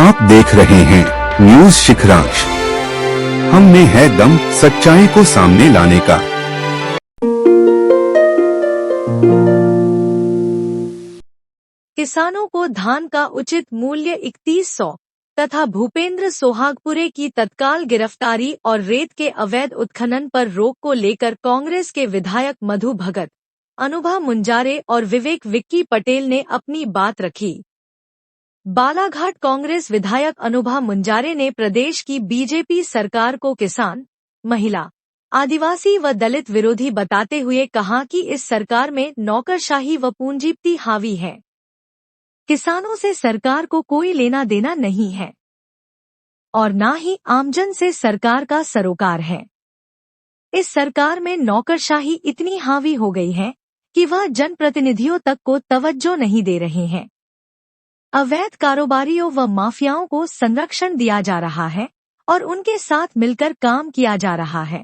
आप देख रहे हैं न्यूज शिखरांश। हम में है दम सच्चाई को सामने लाने का। किसानों को धान का उचित मूल्य 3100 तथा भूपेंद्र सोहागपुरे की तत्काल गिरफ्तारी और रेत के अवैध उत्खनन पर रोक को लेकर कांग्रेस के विधायक मधु भगत, अनुभा मुंजारे और विवेक विक्की पटेल ने अपनी बात रखी। बालाघाट कांग्रेस विधायक अनुभा मुंजारे ने प्रदेश की बीजेपी सरकार को किसान, महिला, आदिवासी व दलित विरोधी बताते हुए कहा कि इस सरकार में नौकरशाही व पूंजीपति हावी है। किसानों से सरकार को कोई लेना देना नहीं है और न ही आमजन से सरकार का सरोकार है। इस सरकार में नौकरशाही इतनी हावी हो गई है कि वह जनप्रतिनिधियों तक को तवज्जो नहीं दे रहे हैं। अवैध कारोबारियों व माफियाओं को संरक्षण दिया जा रहा है और उनके साथ मिलकर काम किया जा रहा है।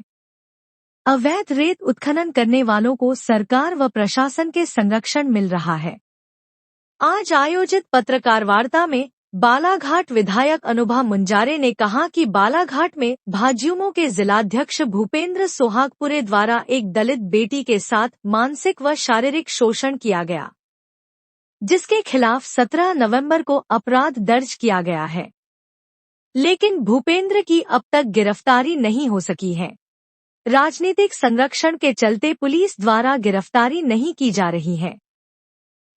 अवैध रेत उत्खनन करने वालों को सरकार व प्रशासन के संरक्षण मिल रहा है। आज आयोजित पत्रकार वार्ता में बालाघाट विधायक अनुभा मुंजारे ने कहा कि बालाघाट में भाजयुमो के जिलाध्यक्ष भूपेंद्र सोहागपुरे द्वारा एक दलित बेटी के साथ मानसिक व शारीरिक शोषण किया गया, जिसके खिलाफ 17 नवंबर को अपराध दर्ज किया गया है, लेकिन भूपेंद्र की अब तक गिरफ्तारी नहीं हो सकी है। राजनीतिक संरक्षण के चलते पुलिस द्वारा गिरफ्तारी नहीं की जा रही है।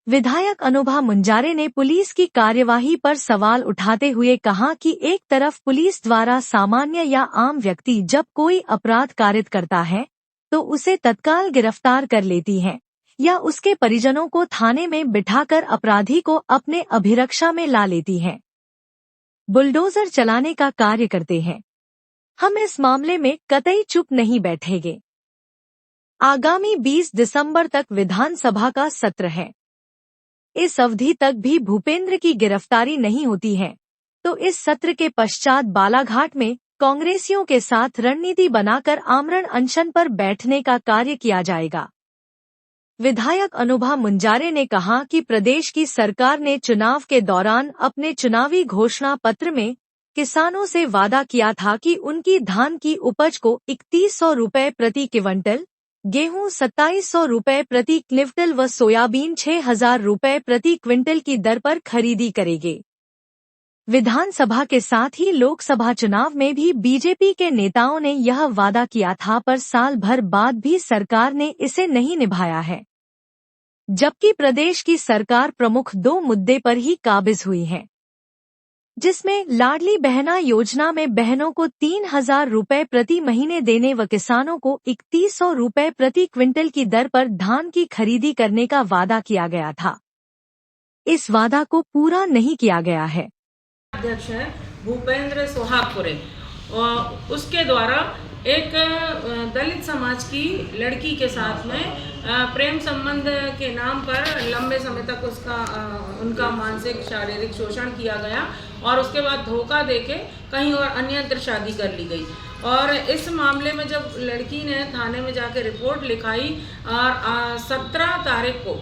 विधायक अनुभा मुंजारे ने पुलिस की कार्यवाही पर सवाल उठाते हुए कहा कि एक तरफ पुलिस द्वारा सामान्य या आम व्यक्ति जब कोई अपराध कारित करता है तो उसे तत्काल गिरफ्तार कर लेती है या उसके परिजनों को थाने में बिठाकर अपराधी को अपने अभिरक्षा में ला लेती है, बुलडोजर चलाने का कार्य करते हैं। हम इस मामले में कतई चुप नहीं बैठेंगे। आगामी 20 दिसंबर तक विधानसभा का सत्र है। इस अवधि तक भी भूपेंद्र की गिरफ्तारी नहीं होती है तो इस सत्र के पश्चात बालाघाट में कांग्रेसियों के साथ रणनीति बनाकर आमरण अनशन पर बैठने का कार्य किया जाएगा। विधायक अनुभा मुंजारे ने कहा कि प्रदेश की सरकार ने चुनाव के दौरान अपने चुनावी घोषणा पत्र में किसानों से वादा किया था कि उनकी धान की उपज को 3100 रुपये प्रति क्विंटल, गेहूं 2700 रुपये प्रति क्विंटल व सोयाबीन 6000 रुपये प्रति क्विंटल की दर पर खरीदी करेंगे। विधानसभा के साथ ही लोकसभा चुनाव में भी बीजेपी के नेताओं ने यह वादा किया था, पर साल भर बाद भी सरकार ने इसे नहीं निभाया है, जबकि प्रदेश की सरकार प्रमुख 2 मुद्दे पर ही काबिज हुई है, जिसमें लाडली बहना योजना में बहनों को 3000 रुपये प्रति महीने देने व किसानों को 3100 रुपये प्रति क्विंटल की दर पर धान की खरीदी करने का वादा किया गया था। इस वादा को पूरा नहीं किया गया है। अध्यक्ष है भूपेंद्र सोहागपुरे और उसके द्वारा एक दलित समाज की लड़की के साथ में प्रेम संबंध के नाम पर लंबे समय तक उनका मानसिक शारीरिक शोषण किया गया और उसके बाद धोखा देके कहीं और अन्यत्र शादी कर ली गई। और इस मामले में जब लड़की ने थाने में जाके रिपोर्ट लिखाई और 17 तारीख को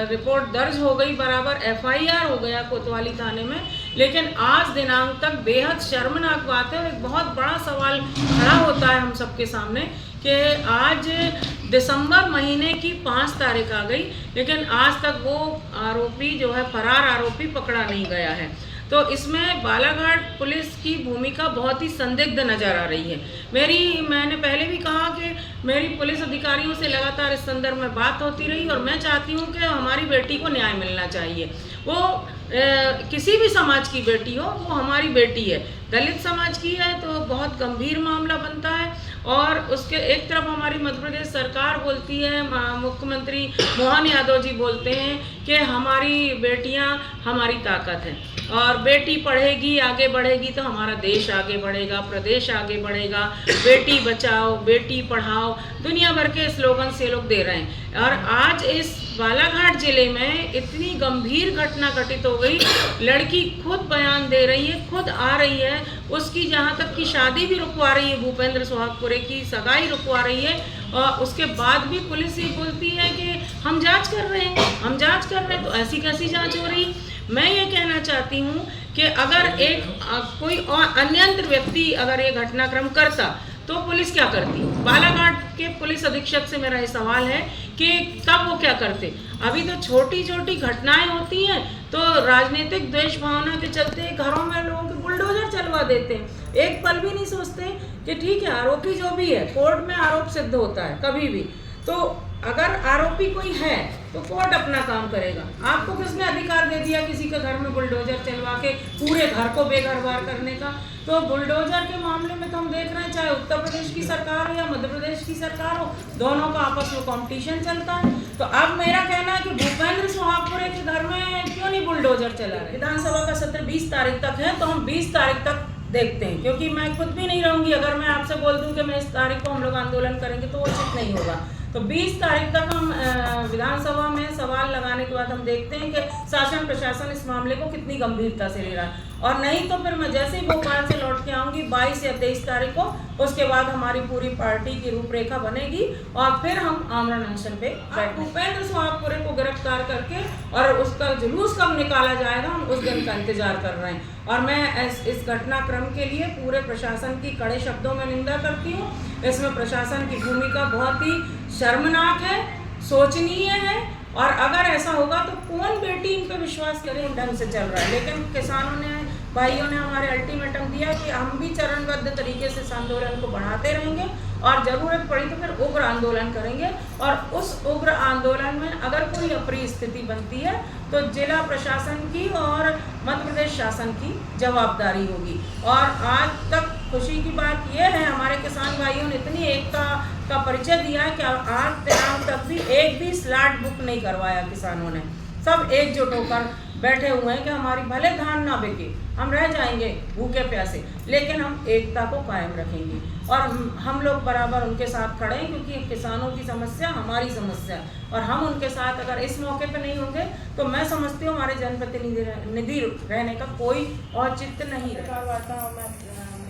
रिपोर्ट दर्ज हो गई, बराबर FIR हो गया कोतवाली थाने में, लेकिन आज दिनांक तक बेहद शर्मनाक बात है और एक बहुत बड़ा सवाल खड़ा होता है हम सबके सामने कि आज दिसंबर महीने की 5 तारीख आ गई, लेकिन आज तक वो आरोपी जो है फरार आरोपी पकड़ा नहीं गया है। तो इसमें बालाघाट पुलिस की भूमिका बहुत ही संदिग्ध नजर आ रही है। मैंने पहले भी कहा कि मेरी पुलिस अधिकारियों से लगातार इस संदर्भ में बात होती रही और मैं चाहती हूँ कि हमारी बेटी को न्याय मिलना चाहिए। वो किसी भी समाज की बेटी हो, वो हमारी बेटी है। दलित समाज की है तो बहुत गंभीर मामला बनता है और उसके एक तरफ हमारी मध्य प्रदेश सरकार बोलती है, मुख्यमंत्री मोहन यादव जी बोलते हैं कि हमारी बेटियां हमारी ताकत है और बेटी पढ़ेगी आगे बढ़ेगी तो हमारा देश आगे बढ़ेगा, प्रदेश आगे बढ़ेगा। बेटी बचाओ, बेटी पढ़ाओ, दुनिया भर के स्लोगन से लोग दे रहे हैं। और आज इस बालाघाट जिले में इतनी गंभीर घटना घटित हो गई, लड़की खुद बयान दे रही है, खुद आ रही है, उसकी जहाँ तक की शादी भी रुकवा रही है, भूपेंद्र सोहागपुरे की सगाई रुकवा रही है और उसके बाद भी पुलिस ये बोलती है कि हम जांच कर रहे हैं, हम जांच कर रहे हैं। तो ऐसी कैसी जांच हो रही? मैं ये कहना चाहती हूँ कि अगर एक कोई और अन्यंत्र व्यक्ति अगर ये घटनाक्रम करता तो पुलिस क्या करती। बालाघाट के पुलिस अधीक्षक से मेरा ये सवाल है कि तब वो क्या करते। अभी तो छोटी छोटी घटनाएं होती हैं तो राजनीतिक द्वेष भावना के चलते घरों में लोगों के बुलडोजर चलवा देते हैं। एक पल भी नहीं सोचते कि ठीक है आरोपी जो भी है कोर्ट में आरोप सिद्ध होता है कभी भी, तो अगर आरोपी कोई है तो कोर्ट अपना काम करेगा। आपको किसने अधिकार दे दिया किसी के घर में बुलडोजर चलवा के पूरे घर को बेघरबार करने का। तो बुलडोजर के मामले में तो हम देख रहे हैं चाहे उत्तर प्रदेश की सरकार हो या मध्य प्रदेश की सरकार हो, दोनों का आपस में कंपटीशन चलता है। तो अब मेरा कहना है कि भूपेंद्र सोहागपुरे के घर में क्यों नहीं बुलडोजर चला रहे। विधानसभा का सत्र 20 तारीख तक है तो हम 20 तारीख तक देखते हैं, क्योंकि मैं खुद भी नहीं रहूंगी। अगर मैं आपसे बोल दूं कि मैं इस तारीख को हम लोग आंदोलन करेंगे तो वो उचित नहीं होगा। तो 20 तारीख तक हम विधानसभा में सवाल लगाने के बाद हम देखते हैं कि शासन प्रशासन इस मामले को कितनी गंभीरता से ले रहा है। और नहीं तो फिर मैं जैसे ही भोपाल से लौट के आऊँगी 22 या 23 तारीख को, उसके बाद हमारी पूरी पार्टी की रूपरेखा बनेगी और फिर हम आमरण अनशन पे बैठेंगे। भूपेंद्र सोहागपुरे को गिरफ्तार करके और उसका जुलूस कब निकाला जाएगा हम उस दिन का इंतजार कर रहे हैं। और मैं इस घटनाक्रम के लिए पूरे प्रशासन की कड़े शब्दों में निंदा करती हूँ। इसमें प्रशासन की भूमिका बहुत ही शर्मनाक है, शोचनीय है। और अगर ऐसा होगा तो कौन बेटी इन पे विश्वास करे इन ढंग से चल रहा है। लेकिन किसानों ने भाइयों ने हमारे अल्टीमेटम दिया कि हम भी चरणबद्ध तरीके से इस आंदोलन को बढ़ाते रहेंगे और ज़रूरत पड़ी तो फिर उग्र आंदोलन करेंगे। और उस उग्र आंदोलन में अगर कोई अप्रिय स्थिति बनती है तो जिला प्रशासन की और मध्य प्रदेश शासन की जवाबदारी होगी। और आज तक खुशी की बात यह है हमारे किसान भाइयों ने इतनी एकता का परिचय दिया है कि आज दिनांक तक भी एक भी स्लॉट बुक नहीं करवाया किसानों ने। सब एकजुट होकर बैठे हुए हैं कि हमारी भले धान ना बिके, हम रह जाएंगे भूखे प्यासे, लेकिन हम एकता को कायम रखेंगे और हम लोग बराबर उनके साथ खड़े हैं, क्योंकि किसानों की समस्या हमारी समस्या है। और हम उनके साथ अगर इस मौके पे नहीं होंगे तो मैं समझती हूँ हमारे जनप्रतिनिधि रहने का कोई औचित्य नहीं रहेगा।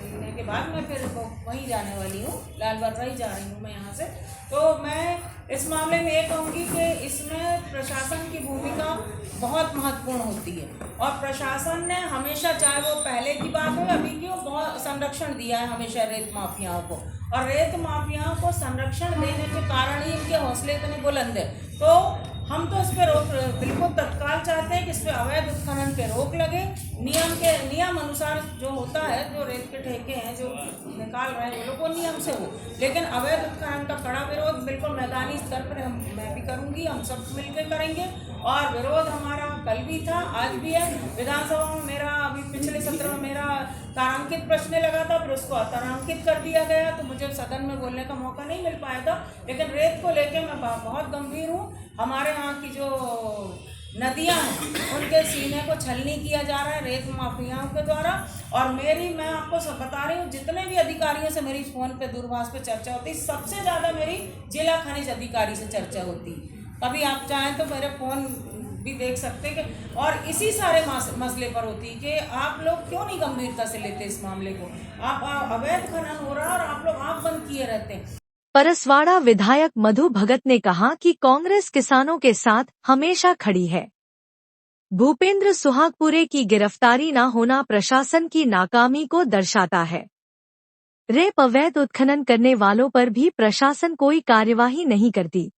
मिलने के बाद मैं फिर वहीं जाने वाली हूँ, लाल बर्राई जा रही हूँ मैं यहाँ से। तो मैं इस मामले में ये कहूँगी कि इसमें प्रशासन की भूमिका बहुत महत्वपूर्ण होती है। और प्रशासन ने हमेशा, चाहे वो पहले की बात हो अभी की हो, बहुत संरक्षण दिया है हमेशा रेत माफियाओं को। और रेत माफियाओं को संरक्षण देने के कारण ही इनके हौसले इतने बुलंद है। तो हम तो इस पर रोक बिल्कुल तत्काल चाहते हैं कि इस पर अवैध उत्खनन पे रोक लगे। नियम अनुसार जो होता है, जो रेत के ठेके हैं जो निकाल रहे हैं वो लोग वो नियम से हो, लेकिन अवैध उत्खनन का कड़ा विरोध बिल्कुल मैदानी स्तर पर मैं भी करूंगी, हम सब मिलकर करेंगे। और विरोध हमारा कल भी था, आज भी है। विधानसभा में मेरा अभी पिछले सत्र में मेरा तारांकित प्रश्न लगा था, फिर उसको अतारांकित कर दिया गया तो मुझे सदन में बोलने का मौका नहीं मिल पाया था। लेकिन रेत को लेकर मैं बहुत गंभीर हूँ। हमारे यहाँ की जो नदियाँ हैं उनके सीने को छलनी किया जा रहा है रेत माफियाओं के द्वारा। और मैं आपको सब बता रही हूँ, जितने भी अधिकारियों से मेरी फ़ोन पे दूरभाष पे चर्चा होती, सबसे ज़्यादा मेरी जिला खनिज अधिकारी से चर्चा होती। कभी आप चाहें तो मेरे फ़ोन भी देख सकते हैं। और इसी सारे मसले पर होती कि आप लोग क्यों नहीं गंभीरता से लेते इस मामले को। आप अवैध खनन हो रहा है और आप लोग आँख बंद किए रहते हैं। परसवाड़ा विधायक मधु भगत ने कहा कि कांग्रेस किसानों के साथ हमेशा खड़ी है। भूपेंद्र सोहागपुरे की गिरफ्तारी न होना प्रशासन की नाकामी को दर्शाता है। रेत अवैध उत्खनन करने वालों पर भी प्रशासन कोई कार्यवाही नहीं करती।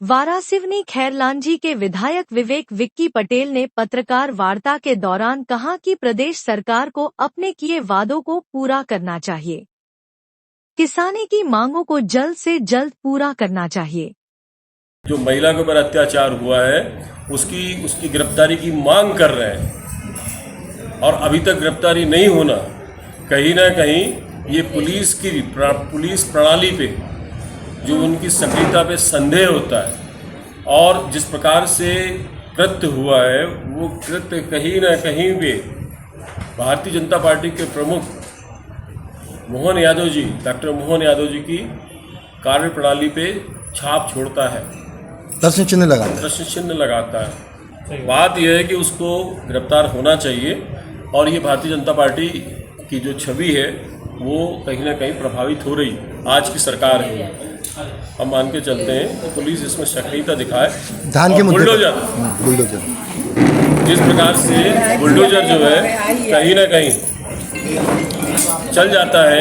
वारासिवनी खैरलांजी के विधायक विवेक विक्की पटेल ने पत्रकार वार्ता के दौरान कहा कि प्रदेश सरकार को अपने किए वादों को पूरा करना चाहिए। किसानी की मांगों को जल्द से जल्द पूरा करना चाहिए। जो महिला के ऊपर अत्याचार हुआ है उसकी गिरफ्तारी की मांग कर रहे हैं और अभी तक गिरफ्तारी नहीं होना, कहीं ना कहीं ये पुलिस प्रणाली पे जो उनकी सक्रियता पे संदेह होता है। और जिस प्रकार से कृत्य हुआ है वो कृत्य कहीं ना कहीं पे भारतीय जनता पार्टी के प्रमुख मोहन यादव जी, डॉक्टर मोहन यादव जी की कार्य प्रणाली पे छाप छोड़ता है, प्रश्न चिन्ह लगाता है। बात यह है कि उसको गिरफ्तार होना चाहिए और ये भारतीय जनता पार्टी की जो छवि है वो कहीं ना कहीं प्रभावित हो रही आज की सरकार है। हम मान के चलते हैं तो पुलिस इसमें सक्रियता दिखाए। धान के मुद्दे बुलडोजर जिस प्रकार से बुलडोजर जो है कहीं ना कहीं चल जाता है,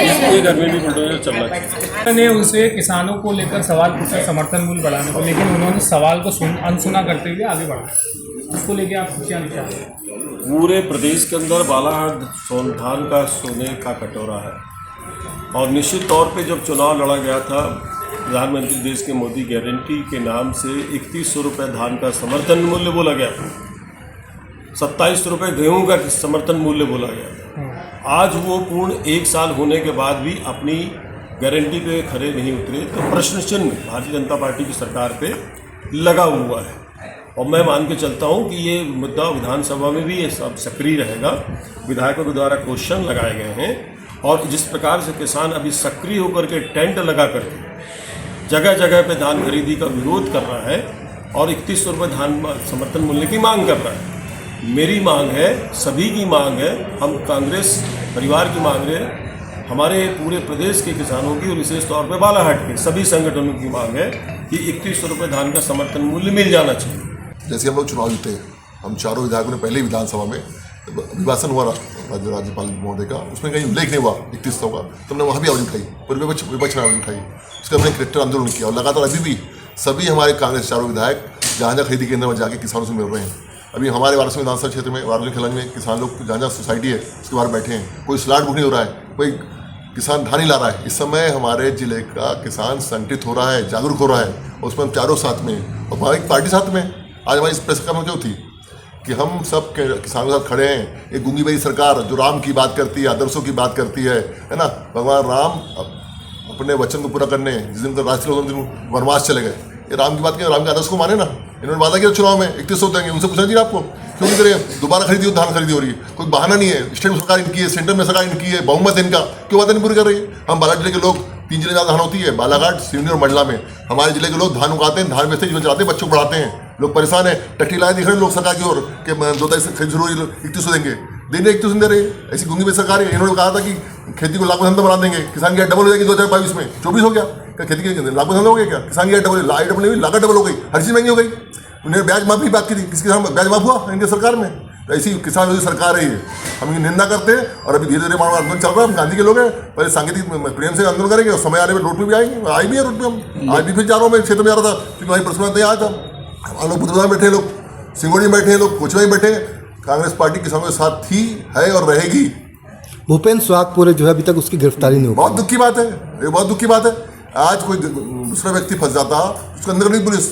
इसके घर में भी बुलडोजर चलना चाहिए। मैंने उनसे किसानों को लेकर सवाल पूछा समर्थन मूल्य बढ़ाने को, लेकिन उन्होंने सवाल को अनसुना करते हुए आगे बढ़ा। इसको लेके आप क्या विचार हैं? पूरे प्रदेश के अंदर बालाघाट सोनधान का सोने का कटोरा है और निश्चित तौर पे जब चुनाव लड़ा गया था, प्रधानमंत्री देश के मोदी गारंटी के नाम से 3100 रुपये धान का समर्थन मूल्य बोला गया था, 27 रुपये गेहूँ का समर्थन मूल्य बोला गया था। आज वो पूर्ण 1 साल होने के बाद भी अपनी गारंटी पे खड़े नहीं उतरे, तो प्रश्न चिन्ह भारतीय जनता पार्टी की सरकार पे लगा हुआ है। और मैं मान के चलता हूँ कि ये मुद्दा विधानसभा में भी ये सब सक्रिय रहेगा। विधायकों के द्वारा क्वेश्चन लगाए गए हैं और जिस प्रकार से किसान अभी सक्रिय होकर के टेंट लगा करके जगह जगह पे धान खरीदी का विरोध कर रहा है और 3100 रुपये धान समर्थन मूल्य की मांग कर रहा है। मेरी मांग है, सभी की मांग है, हम कांग्रेस परिवार की मांग है, हमारे पूरे प्रदेश के किसानों की और विशेष तौर पर बालाघाट के सभी संगठनों की मांग है कि 3100 रुपये धान का समर्थन मूल्य मिल जाना चाहिए। जैसे हम लोग चुनाव जीते, हम चारों विधायकों ने पहले ही विधानसभा में अभिभाषण हुआ राज्यपाल महोदय का, उसमें कहीं उल्लेख नहीं हुआ 3100 का, तो हमने वहाँ भी आवाज़ उठाई, पूरे विपक्ष ने आवाज़ उठाई। उसके हमने कलेक्टर आंदोलन किया और लगातार अभी भी सभी हमारे कांग्रेस चारों विधायक जहाँ जहाँ खरीदी केंद्र में जाके किसानों से मिल रहे हैं। अभी हमारे वाराणसी विधानसभा क्षेत्र में, वाराणसी खिलानी में किसान लोग जहाँ जहाँ सोसाइटी है उसके बाहर बैठे हैं, कोई स्लाट बुक नहीं हो रहा है, कोई किसान धान नहीं ला रहा है। इस समय हमारे जिले का किसान संगठित हो रहा है, जागरूक हो रहा है, और उसमें हम चारों साथ में और हमारी पार्टी साथ में। आज हमारी इस प्रेस कॉन्फ्रेंस जो थी कि हम सब किसानों के साथ खड़े हैं। एक गूंगी बड़ी सरकार जो राम की बात करती है, आदर्शों की बात करती है ना, भगवान राम अपने वचन को पूरा करने जिस दिन राज वनवास चले गए, ये राम की बात की, राम के आदर्श को माने ना। इन्होंने वादा किया चुनाव में 3100 देंगे, उनसे पूछना चाहिए आपको क्यों नहीं करे? दोबारा खरीदी हो, धान खरीदी हो रही है, कोई बहाना नहीं है। स्टेट में सरकार इनकी है, सेंटर में सरकार इनकी है, बहुमत है इनका, क्यों वादा नहीं पूरी कर रही है? हम बालाघाट जिले के लोग 3 जिले ज़्यादा धान होती है, बालाघाट, सिवनी और मंडला में। हमारे जिले के लोग धान उगाते हैं, धान बेचते हैं, जीवन चलाते हैं, बच्चों को पढ़ाते हैं। लोग परेशान है, टट्टी लाए दिख रहे हैं लोग सरकार की ओर कि 2 तारीख से खरीद शुरू हुई, 3100 देंगे, देने 3100 दे रहे। ऐसी गूंगी बड़ी सरकार है। इन्होंने कहा था कि खेती को लाख धंधा बना देंगे, किसान की आय डबल हो जाएगी 2022 में, 24 हो गया। क्या खेती के लाख धंधा हो गया? क्या किसान की आय डबल नहीं हुई, लागत डबल हो गई, हर चीज़ महंगी हो गई। उन्हें ब्याज माफी की बात की थी, किसके किसान ब्याज माफ हुआ इनके सरकार में? तो ऐसी किसान विरोधी सरकार है ये, हम इनकी निंदा करते हैं। और अभी धीरे धीरे हमारा आंदोलन चल रहा है, हम गांधी के लोग हैं, पहले सांकेतिक प्रेम से आंदोलन करेंगे और समय आने में रोड पे भी आएंगे। आई भी है रोड पे, हम आज भी फिर जा रहा हूँ, मैं क्षेत्र में जा रहा था क्योंकि हमारी पर्सनल तैयार था। हम लोग बुधवार में बैठे, लोग सिंगोड़ी में बैठे हैं, लोग कोचवा में बैठे हैं। कांग्रेस पार्टी किसानों के साथ थी, है और रहेगी। भूपेंद्र सोहागपुरे जो है अभी तक उसकी गिरफ्तारी नहीं हुई। बहुत दुख की बात है, ये बहुत दुख की बात है। आज कोई दूसरा व्यक्ति फंस जाता, उसके अंदर नहीं पुलिस,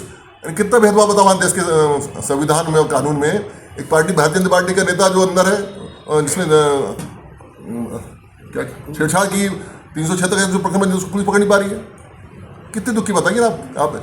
कितना भेदभाव बताओ देश के संविधान में और कानून में। एक पार्टी भारतीय जनता पार्टी का नेता जो अंदर है, जिसने क्या छेड़छाड़ की, 376 प्रकरण में पुलिस पकड़ नहीं पा रही है। कितने दुख की बताइए ना आप।